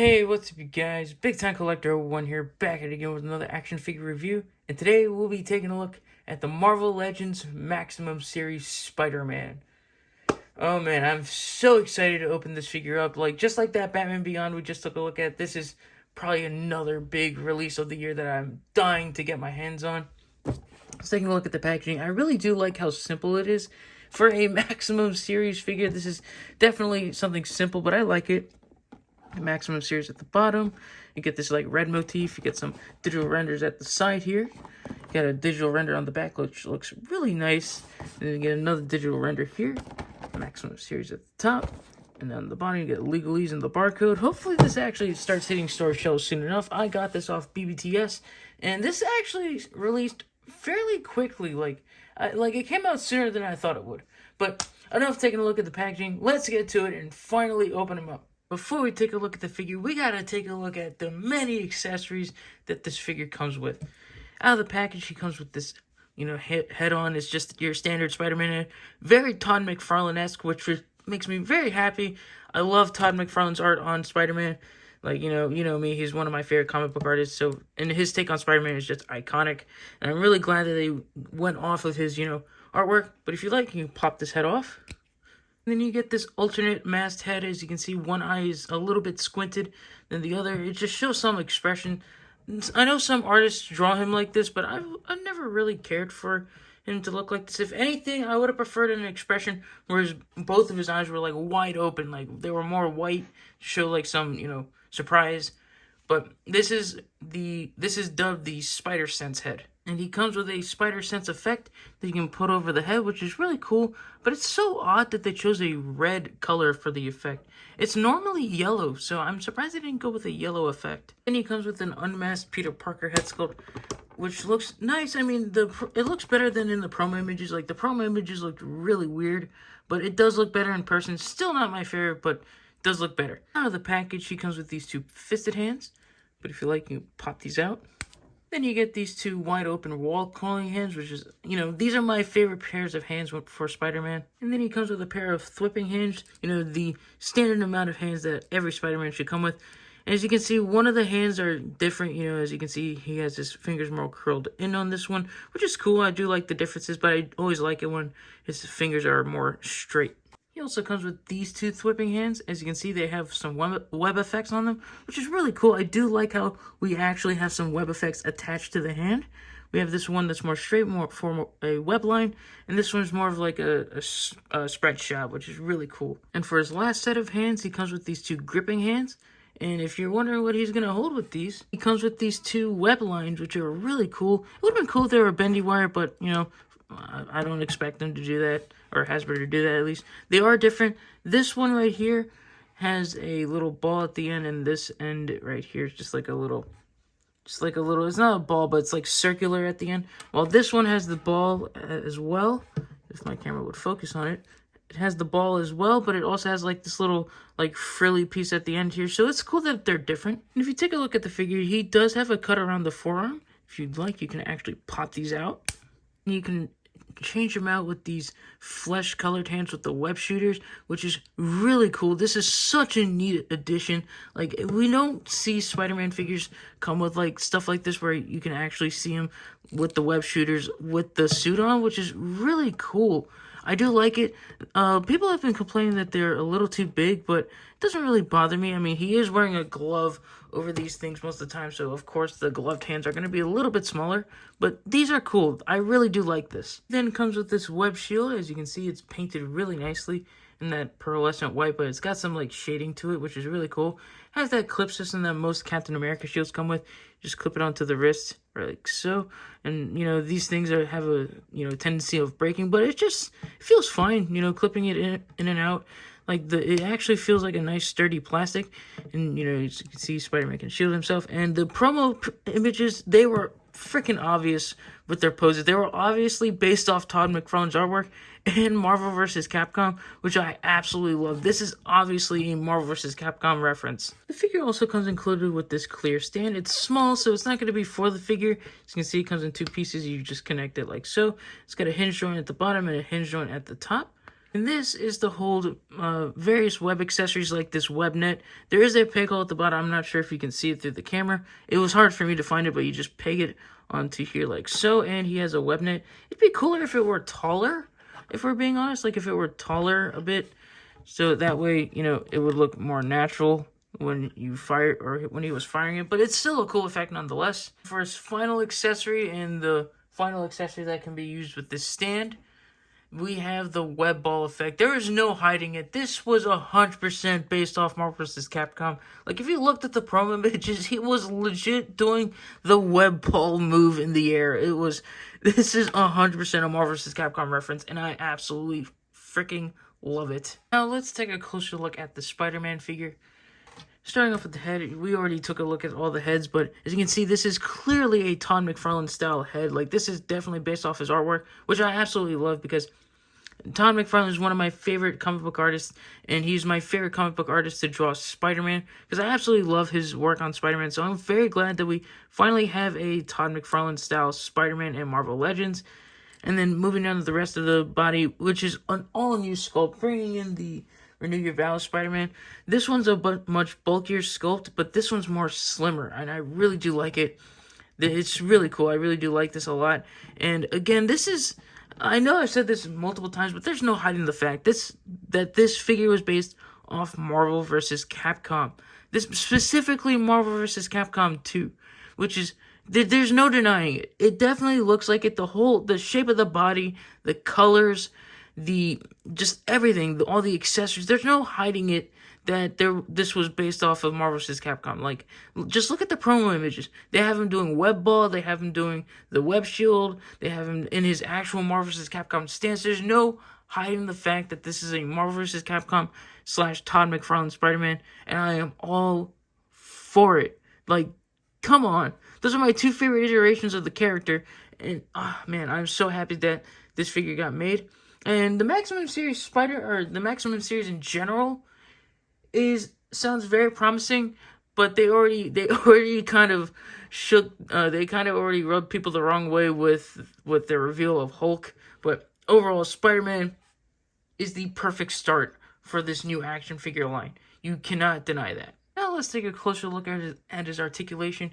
Hey, what's up you guys? Big Time Collector 01 here, back at it again with another action figure review. And today we'll be taking a look at the Marvel Legends Maximum Series Spider-Man. Oh man, I'm so excited to open this figure up. Just like that Batman Beyond we just took a look at, this is probably another big release of the year that I'm dying to get my hands on. Let's take a look at the packaging. I really do like how simple it is. For a Maximum Series figure, this is definitely something simple, but I like it. Maximum Series at the bottom. You get this like red motif. You get some digital renders at the side here. You got a digital render on the back, which looks really nice. And then you get another digital render here. Maximum Series at the top. And then on the bottom, you get legalese and the barcode. Hopefully this actually starts hitting store shelves soon enough. I got this off BBTS. And this actually released fairly quickly. Like it came out sooner than I thought it would. But enough taking a look at the packaging. Let's get to it and finally open them up. Before we take a look at the figure, we gotta take a look at the many accessories that this figure comes with. Out of the package, he comes with this, head-on. It's just your standard Spider-Man head. Very Todd McFarlane-esque, which makes me very happy. I love Todd McFarlane's art on Spider-Man. You know me, he's one of my favorite comic book artists. So, and his take on Spider-Man is just iconic. And I'm really glad that they went off of his, artwork. But if you like, you can pop this head off. And then you get this alternate masked head. As you can see, one eye is a little bit squinted than the other. It just shows some expression. I know some artists draw him like this, but I've never really cared for him to look like this. If anything, I would have preferred an expression where both of his eyes were like wide open, like they were more white, to show like some, surprise. But this is dubbed the Spider Sense head. And he comes with a Spider Sense effect that you can put over the head, which is really cool. But it's so odd that they chose a red color for the effect. It's normally yellow, so I'm surprised they didn't go with a yellow effect. Then he comes with an unmasked Peter Parker head sculpt, which looks nice. I mean, it looks better than in the promo images. Like, the promo images looked really weird, but it does look better in person. Still not my favorite, but does look better. Out of the package, he comes with these two fisted hands. But if you like, you can pop these out. Then you get these two wide open wall crawling hands, which is, these are my favorite pairs of hands for Spider-Man. And then he comes with a pair of thwipping hands, the standard amount of hands that every Spider-Man should come with. And as you can see, one of the hands are different, as you can see, he has his fingers more curled in on this one, which is cool. I do like the differences, but I always like it when his fingers are more straight. He also comes with these two thwipping hands. As you can see, they have some web effects on them, which is really cool. I do like how we actually have some web effects attached to the hand. We have this one that's more straight, more for a web line, and this one's more of like a spread shot, which is really cool. And for his last set of hands, he comes with these two gripping hands. And if you're wondering what he's going to hold with these, he comes with these two web lines, which are really cool. It would have been cool if they were bendy wire, but, I don't expect them to do that, or Hasbro to do that at least. They are different. This one right here has a little ball at the end, and this end right here is just like a little, it's not a ball, but it's like circular at the end. While this one has the ball as well, if my camera would focus on it. It has the ball as well, but it also has like this little like frilly piece at the end here. So it's cool that they're different. And if you take a look at the figure, he does have a cut around the forearm. If you'd like, you can actually pop these out. And you can change them out with these flesh colored hands with the web shooters, which is really cool. This is such a neat addition. Like, we don't see Spider-Man figures come with like stuff like this where you can actually see him with the web shooters with the suit on, which is really cool. I do like it. People have been complaining that they're a little too big, but it doesn't really bother me. I mean, he is wearing a glove over these things most of the time, so of course the gloved hands are going to be a little bit smaller, but these are cool. I really do like this. Then comes with this web shield. As you can see, it's painted really nicely in that pearlescent white, but it's got some like shading to it, which is really cool. It has that clip system that most Captain America shields come with. Just clip it onto the wrist, or like so. And, these things have a, tendency of breaking, but it feels fine, clipping it in and out. Like, it actually feels like a nice sturdy plastic. And, as you can see, Spider-Man can shield himself. And the promo images, they were freaking obvious with their poses. They were obviously based off Todd McFarlane's artwork and Marvel vs. Capcom, which I absolutely love. This is obviously a Marvel vs. Capcom reference. The figure also comes included with this clear stand. It's small, so it's not going to be for the figure. As you can see, it comes in two pieces. You just connect it like so. It's got a hinge joint at the bottom and a hinge joint at the top. And this is to hold various web accessories like this web net. There is a peg hole at the bottom. I'm not sure if you can see it through the camera. It was hard for me to find it, but you just peg it onto here like so, and he has a web net. It'd be cooler if it were taller, if we're being honest, like if it were taller a bit, so that way, you know, it would look more natural when you fire, or when he was firing it, but it's still a cool effect nonetheless. For his final accessory, and the final accessory that can be used with this stand, we have the web ball effect. There is no hiding it. This was 100% based off Marvel vs. Capcom. Like, if you looked at the promo images, he was legit doing the web ball move in the air. This is 100% a Marvel vs. Capcom reference, and I absolutely freaking love it. Now, let's take a closer look at the Spider-Man figure. Starting off with the head, we already took a look at all the heads, but as you can see, this is clearly a Todd McFarlane style head. Like, this is definitely based off his artwork, which I absolutely love, because Todd McFarlane is one of my favorite comic book artists, and he's my favorite comic book artist to draw Spider-Man, because I absolutely love his work on Spider-Man, so I'm very glad that we finally have a Todd McFarlane style Spider-Man and Marvel Legends. And then moving down to the rest of the body, which is an all-new sculpt, bringing in the Renew Your Vows Spider-Man. This one's a much bulkier sculpt, but this one's more slimmer, and I really do like it. It's really cool. I really do like this a lot. And again, this is, I know I've said this multiple times, but there's no hiding the fact that this figure was based off Marvel vs. Capcom. This specifically Marvel vs. Capcom 2, which is, there's no denying it. It definitely looks like it. The shape of the body, the colors, just everything, all the accessories. There's no hiding it that this was based off of Marvel vs. Capcom. Like, just look at the promo images. They have him doing web ball. They have him doing the web shield. They have him in his actual Marvel vs. Capcom stance. There's no hiding the fact that this is a Marvel vs. Capcom / Todd McFarlane Spider-Man, and I am all for it. Like, come on. Those are my two favorite iterations of the character, and man, I'm so happy that this figure got made. And the Maximum Series the Maximum Series in general sounds very promising, but they already kind of shook. They kind of already rubbed people the wrong way with their reveal of Hulk. But overall, Spider-Man is the perfect start for this new action figure line. You cannot deny that. Now let's take a closer look at his articulation,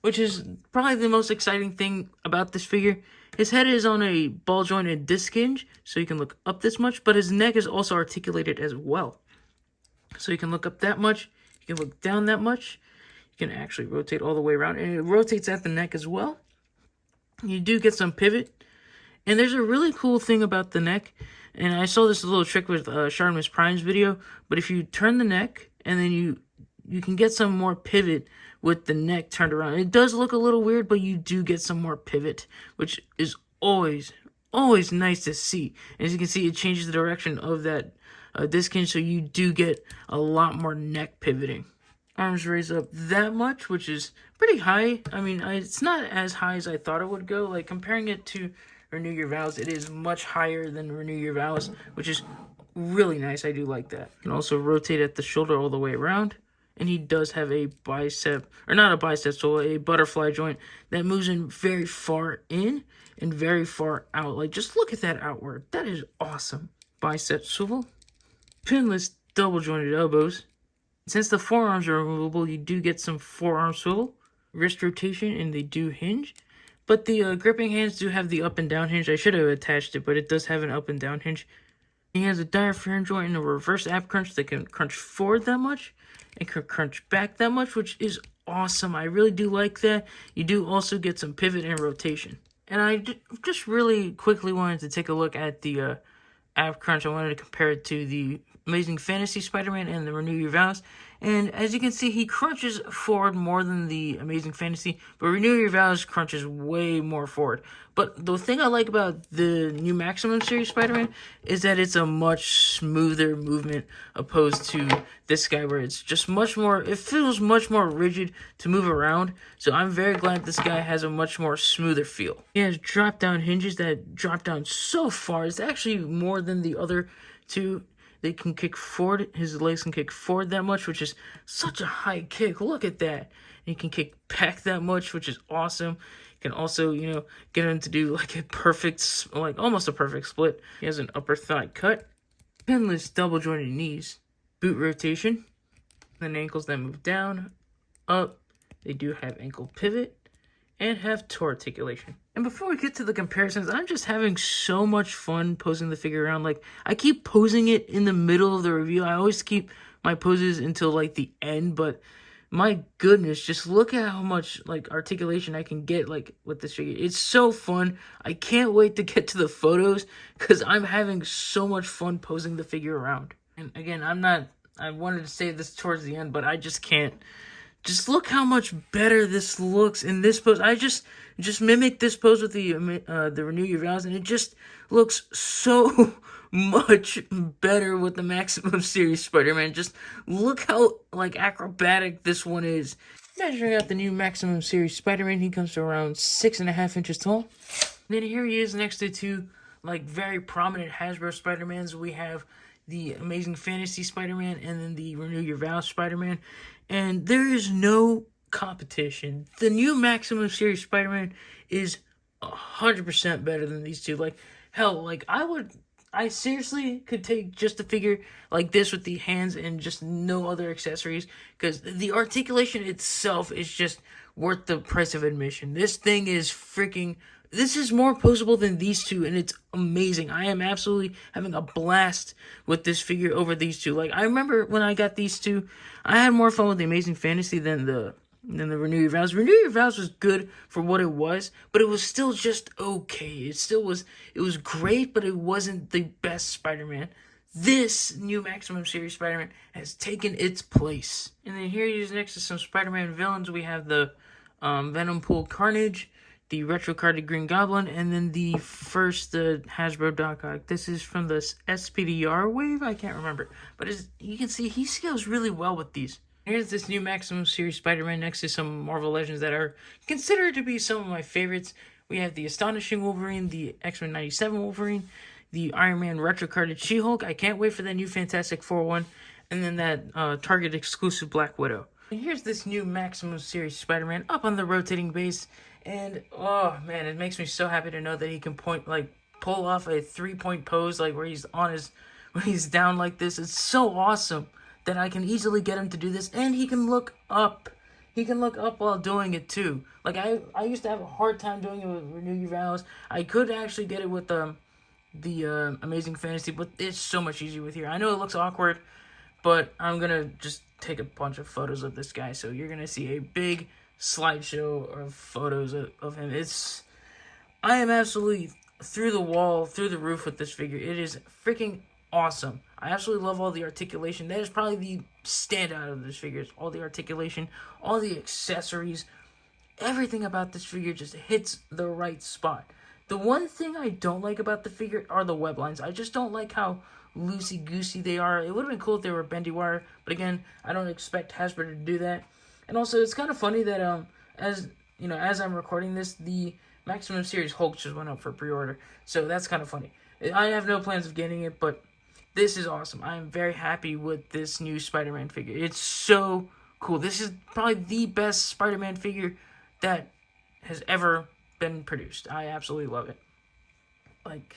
which is probably the most exciting thing about this figure. His head is on a ball-jointed disc hinge, so you can look up this much, but his neck is also articulated as well. So you can look up that much, you can look down that much, you can actually rotate all the way around, and it rotates at the neck as well. You do get some pivot, and there's a really cool thing about the neck, and I saw this little trick with Sharmi's Prime's video, but if you turn the neck, and then you can get some more pivot with the neck turned around. It does look a little weird, but you do get some more pivot, which is always nice to see. And as you can see, it changes the direction of that disc hinge, so you do get a lot more neck pivoting. Arms raise up that much, which is pretty high. I mean, it's not as high as I thought it would go. Like, comparing it to Renew Your Vows, it is much higher than Renew Your Vows, which is really nice. I do like that. You can also rotate at the shoulder all the way around. And he does have a bicep, or not a bicep, so a butterfly joint that moves in very far in and very far out. Like, just look at that outward. That is awesome. Bicep swivel. Pinless double jointed elbows. Since the forearms are removable, you do get some forearm swivel. Wrist rotation, and they do hinge. But the gripping hands do have the up and down hinge. I should have attached it, but it does have an up and down hinge. He has a diaphragm joint and a reverse ab crunch that can crunch forward that much and can crunch back that much, which is awesome. I really do like that. You do also get some pivot and rotation. And I just really quickly wanted to take a look at the ab crunch. I wanted to compare it to the Amazing Fantasy Spider-Man and the Renew Your Vows. And as you can see, he crunches forward more than the Amazing Fantasy, but Renew Your Vows crunches way more forward. But the thing I like about the new Maximum Series Spider-Man is that it's a much smoother movement opposed to this guy, where it's just much more, it feels much more rigid to move around. So I'm very glad this guy has a much more smoother feel. He has drop-down hinges that drop down so far. It's actually more than the other two. They can kick forward. His legs can kick forward that much, which is such a high kick. Look at that. And he can kick back that much, which is awesome. You can also, get him to do like a perfect, like almost a perfect split. He has an upper thigh cut. pinless double jointed knees, boot rotation, then ankles that move down, up. They do have ankle pivot and have toe articulation. And before we get to the comparisons, I'm just having so much fun posing the figure around. Like, I keep posing it in the middle of the review. I always keep my poses until like the end, but my goodness, just look at how much like articulation I can get like with this figure. It's so fun. I can't wait to get to the photos because I'm having so much fun posing the figure around. And again, I wanted to say this towards the end, but I just can't. Just look how much better this looks in this pose. I just mimic this pose with the Renew Your Vows, and it just looks so much better with the Maximum Series Spider-Man. Just look how like acrobatic this one is. Measuring out the new Maximum Series Spider-Man, he comes to around 6.5 inches tall. And then here he is next to two like very prominent Hasbro Spider-Mans. We have the Amazing Fantasy Spider-Man and then the Renew Your Vows Spider-Man. And there is no competition. The new Maximum Series Spider-Man is 100% better than these two. Like, hell, like, I seriously could take just a figure like this with the hands and just no other accessories. Because the articulation itself is just worth the price of admission. This thing is freaking... This is more posable than these two, and it's amazing. I am absolutely having a blast with this figure over these two. Like, I remember when I got these two, I had more fun with the Amazing Fantasy than the Renew Your Vows. Renew Your Vows was good for what it was, but it was still just okay. It was great, but it wasn't the best Spider-Man. This new Maximum Series Spider-Man has taken its place. And then here he is next to some Spider-Man villains. We have the Venom Pool Carnage, the retro-carded Green Goblin, and then the first Hasbro Doc Ock. This is from the SPDR wave? I can't remember. But as you can see, he scales really well with these. Here's this new Maximum Series Spider-Man next to some Marvel Legends that are considered to be some of my favorites. We have the Astonishing Wolverine, the X-Men 97 Wolverine, the Iron Man retro-carded She-Hulk. I can't wait for that new Fantastic Four one. And then that Target exclusive Black Widow. And here's this new Maximum Series Spider-Man up on the rotating base. And, oh, man, it makes me so happy to know that he can pull off a 3-point pose, like, where he's when he's down like this. It's so awesome that I can easily get him to do this. And he can look up. He can look up while doing it, too. Like, I used to have a hard time doing it with Renew Your Vows. I could actually get it with the Amazing Fantasy, but it's so much easier with here. I know it looks awkward, but I'm going to just take a bunch of photos of this guy. So you're going to see a big slideshow of photos of him. I am absolutely through the wall, through the roof with this figure. It is freaking awesome. I absolutely love all the articulation. That is probably the standout of this figure. All the articulation, all the accessories, everything about this figure just hits the right spot. The one thing I don't like about the figure are the web lines. I just don't like how loosey-goosey they are. It would have been cool if they were bendy wire, but again, I don't expect Hasbro to do that. And also, it's kind of funny that as I'm recording this, the Maximum Series Hulk just went up for pre-order. So that's kind of funny. I have no plans of getting it, but this is awesome. I am very happy with this new Spider-Man figure. It's so cool. This is probably the best Spider-Man figure that has ever been produced. I absolutely love it. Like,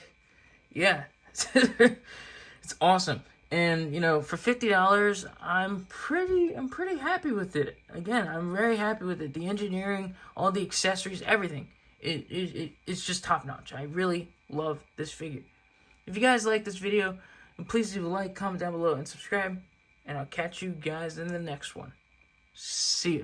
yeah. It's awesome. And, for $50, I'm pretty happy with it. Again, I'm very happy with it. The engineering, all the accessories, everything. It's just top-notch. I really love this figure. If you guys like this video, please leave a like, comment down below, and subscribe. And I'll catch you guys in the next one. See ya.